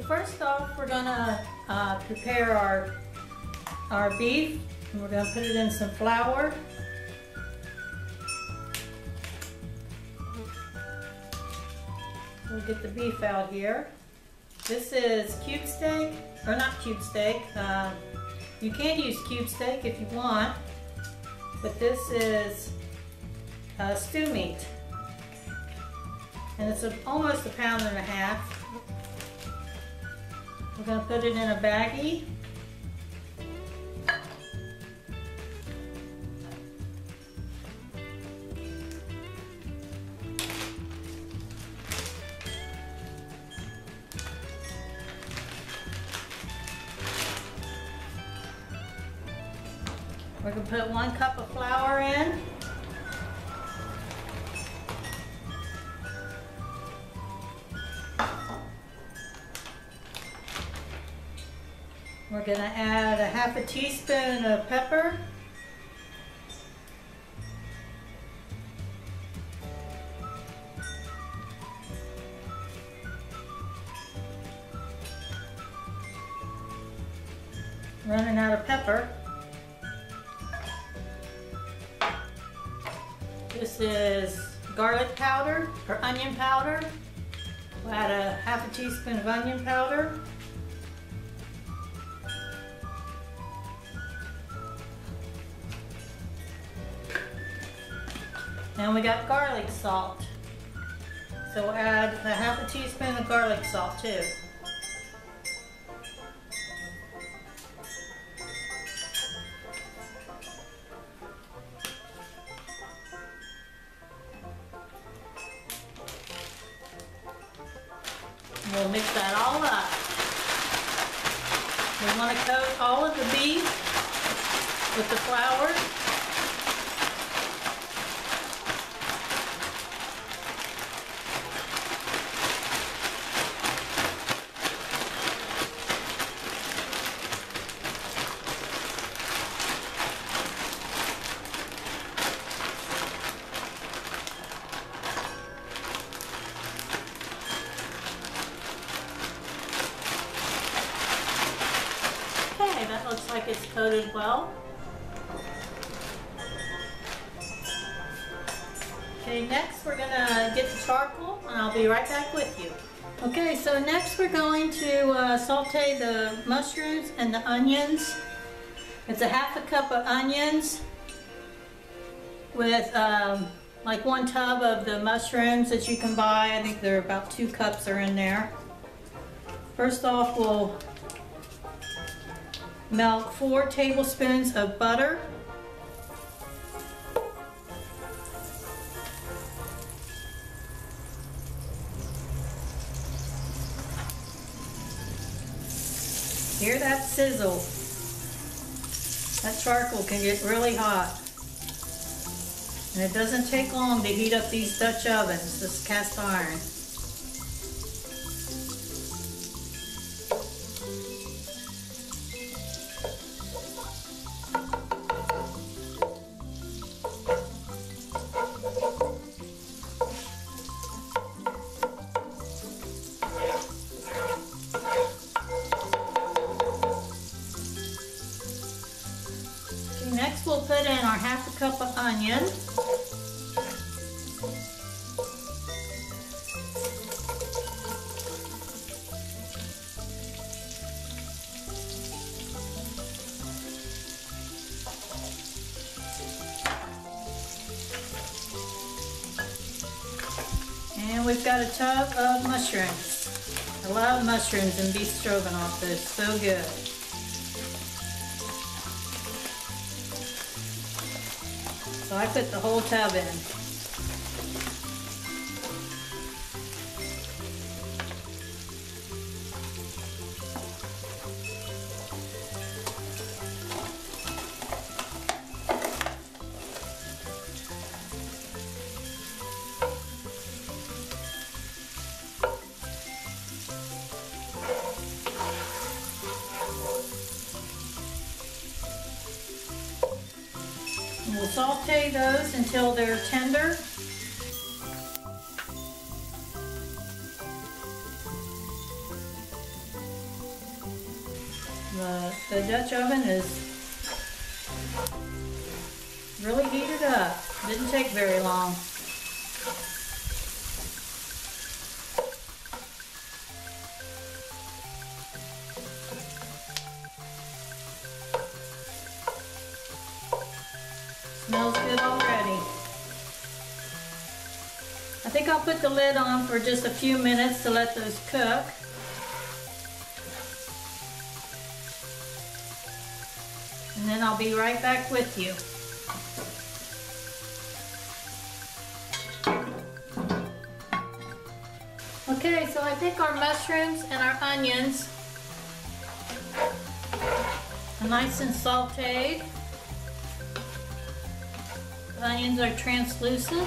First off, we're gonna prepare our beef, and we're gonna put it in some flour. We'll get the beef out here. This is cube steak, or not cube steak. You can use cube steak if you want, but this is stew meat, and it's almost 1.5 pounds. We're going to put it in a baggie. We're going to put 1 cup of flour in. We're going to add 1/2 teaspoon of pepper. Running out of pepper. This is garlic powder or onion powder. We'll add 1/2 teaspoon of onion powder. And we got garlic salt. So we'll add 1/2 teaspoon of garlic salt too. We'll mix that all up. We want to coat all of the beef with the flour. That looks like it's coated well. Okay, next we're gonna get the charcoal, and I'll be right back with you. Okay, so next we're going to saute the mushrooms and the onions. It's 1/2 cup of onions with like 1 tub of the mushrooms that you can buy. I think there are about 2 cups are in there. First off, we'll melt 4 tablespoons of butter. Hear that sizzle? That charcoal can get really hot. And it doesn't take long to heat up these Dutch ovens, this cast iron. Next we'll put in our 1/2 cup of onion. And we've got a tub of mushrooms. I love mushrooms in beef stroganoff, they're so good. So I put the whole tub in. We'll saute those until they're tender. The Dutch oven is really heated up. Didn't take very long. Smells good already. I think I'll put the lid on for just a few minutes to let those cook. And then I'll be right back with you. Okay, so I think our mushrooms and our onions are nice and sauteed. The onions are translucent.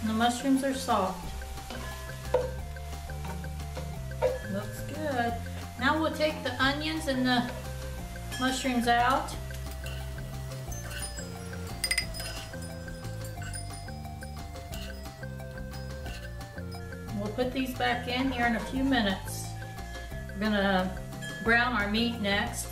And the mushrooms are soft. Looks good. Now we'll take the onions and the mushrooms out. We'll put these back in here in a few minutes. We're gonna brown our meat next.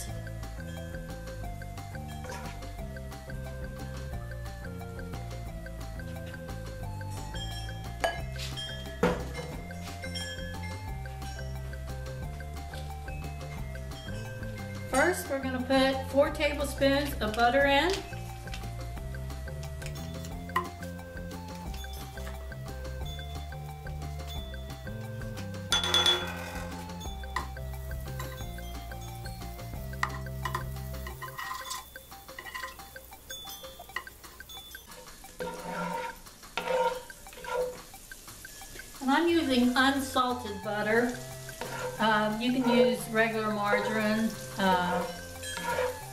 First, we're going to put 4 tablespoons of butter in. And I'm using unsalted butter. You can use regular margarine,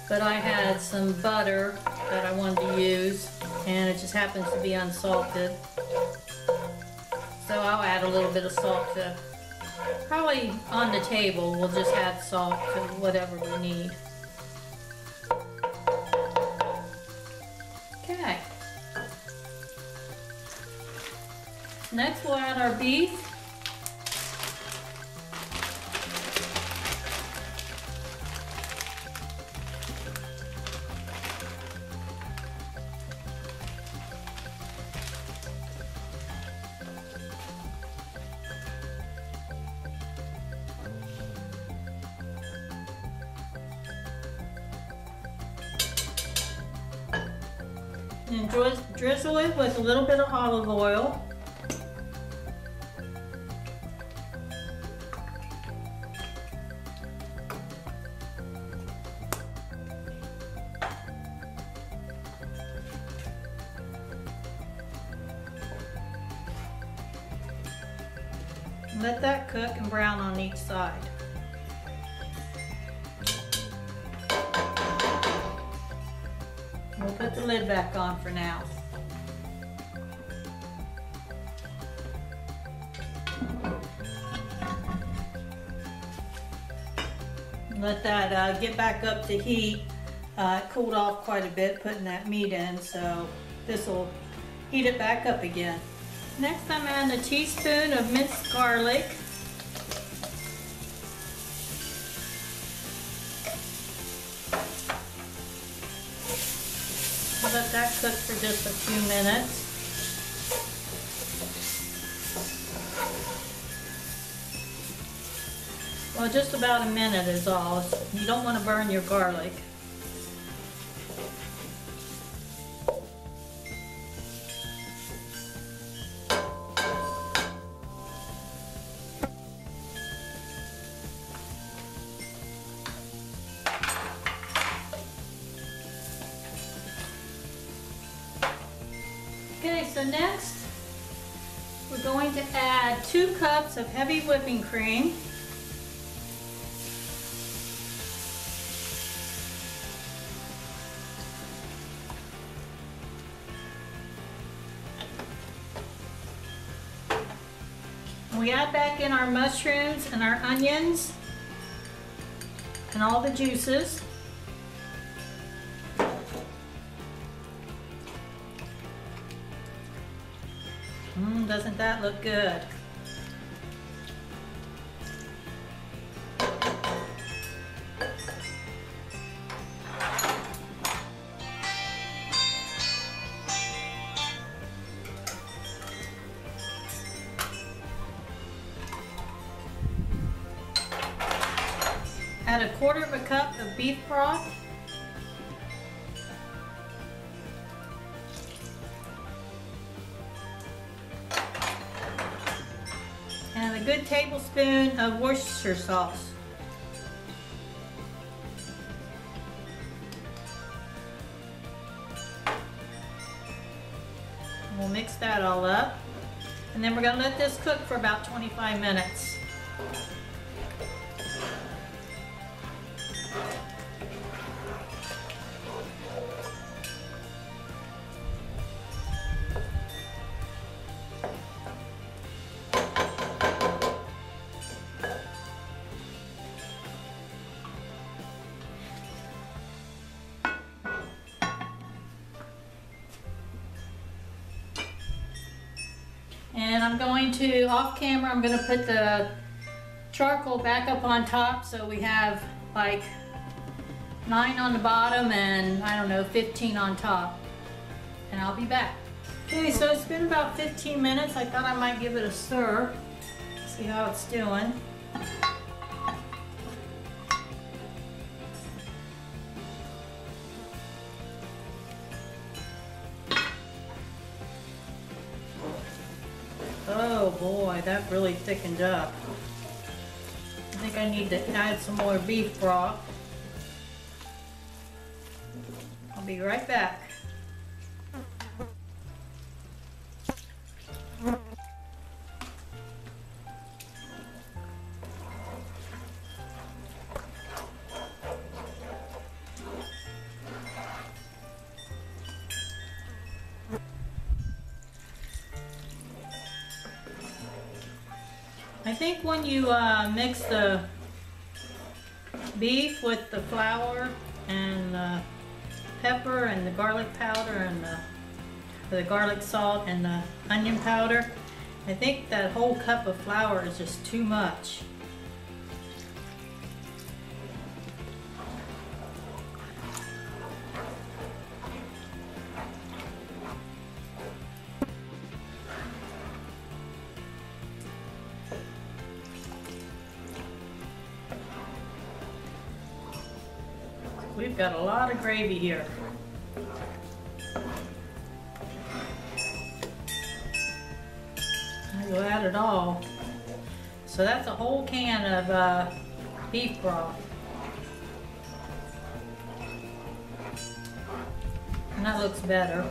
but I had some butter that I wanted to use, and it just happens to be unsalted. So I'll add a little bit of salt to, probably on the table, we'll just add salt to whatever we need. Okay. Next we'll add our beef. And drizzle it with a little bit of olive oil. Let that cook and brown on each side. We'll put the lid back on for now. Let that get back up to heat. It cooled off quite a bit putting that meat in, so this will heat it back up again. Next, I'm adding a teaspoon of minced garlic. Let that cook for just a few minutes. Well, just about a minute is all. You don't want to burn your garlic. Okay, so next we're going to add 2 cups of heavy whipping cream. We add back in our mushrooms and our onions and all the juices. Doesn't that look good? Add a 1/4 cup of beef broth. And a good tablespoon of Worcestershire sauce. We'll mix that all up. And then we're going to let this cook for about 25 minutes. And I'm going to, off camera, I'm going to put the charcoal back up on top so we have like 9 on the bottom and I don't know, 15 on top. And I'll be back. Okay, so it's been about 15 minutes. I thought I might give it a stir, see how it's doing. Oh boy, that really thickened up. I think I need to add some more beef broth. I'll be right back. I think when you mix the beef with the flour and the pepper and the garlic powder and the garlic salt and the onion powder, I think that whole cup of flour is just too much. We've got a lot of gravy here. I'll add it all. So that's a whole can of beef broth. And that looks better.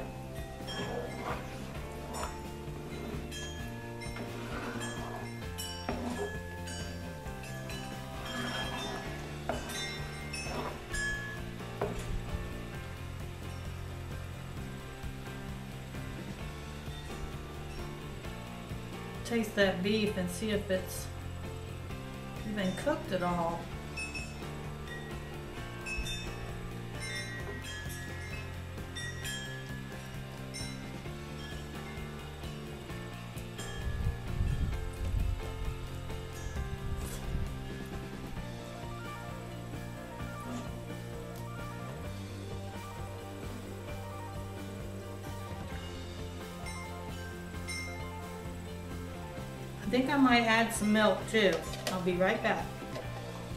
Taste that beef and see if it's even cooked at all. I think I might add some milk too. I'll be right back.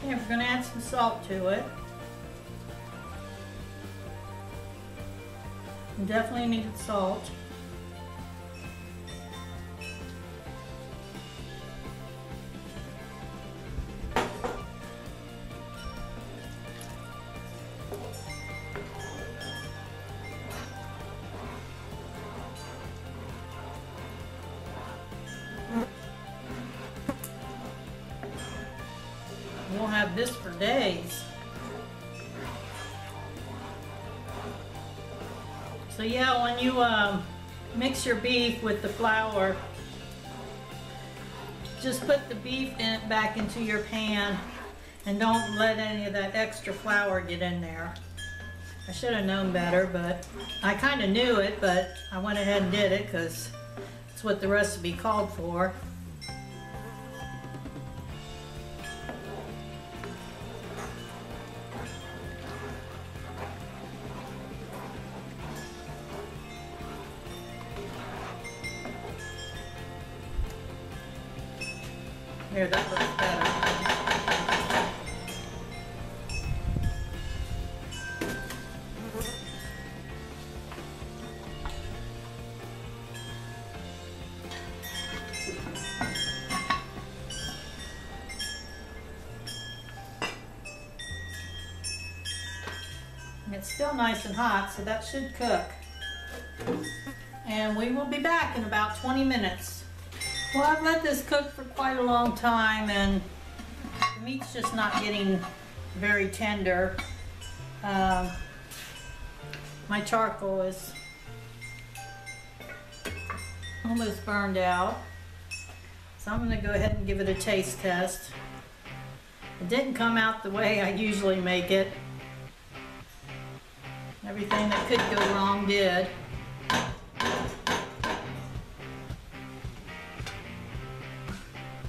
Okay, we're going to add some salt to it. We definitely needed salt. We'll have this for days. So yeah, when you mix your beef with the flour, just put the beef back into your pan and don't let any of that extra flour get in there. I should have known better, but I kind of knew it, but I went ahead and did it because it's what the recipe called for. Here, that looks better. And it's still nice and hot, so that should cook. And we will be back in about 20 minutes. Well, I've let this cook for quite a long time, and the meat's just not getting very tender. My charcoal is almost burned out. So I'm going to go ahead and give it a taste test. It didn't come out the way I usually make it. Everything that could go wrong did.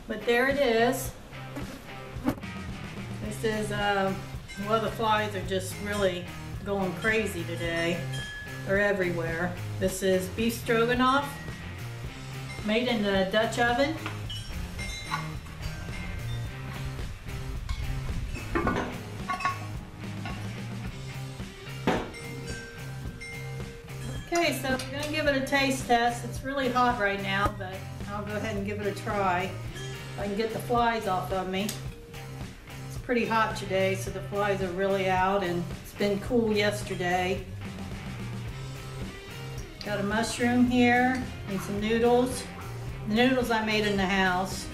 But there it is. This is, well, the flies are just really going crazy today. They're everywhere. This is beef stroganoff, made in the Dutch oven. Okay, so we're going to give it a taste test. It's really hot right now, but I'll go ahead and give it a try. If I can get the flies off of me. It's pretty hot today, so the flies are really out, and it's been cool yesterday. Got a mushroom here and some noodles. The noodles I made in the house.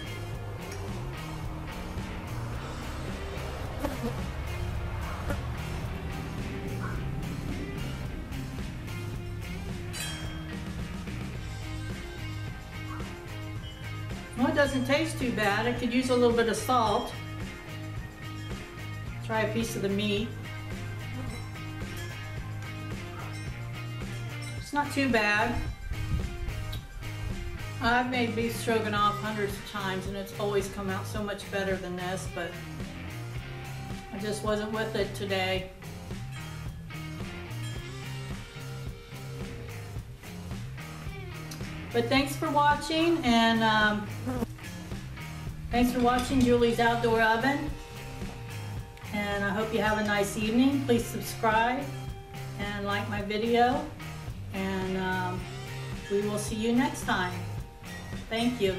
Well, it doesn't taste too bad. I could use a little bit of salt. Try a piece of the meat. It's not too bad. I've made beef stroganoff hundreds of times and it's always come out so much better than this, but I just wasn't with it today. But thanks for watching, and thanks for watching Julie's Outdoor Oven. And I hope you have a nice evening. Please subscribe and like my video. And we will see you next time. Thank you.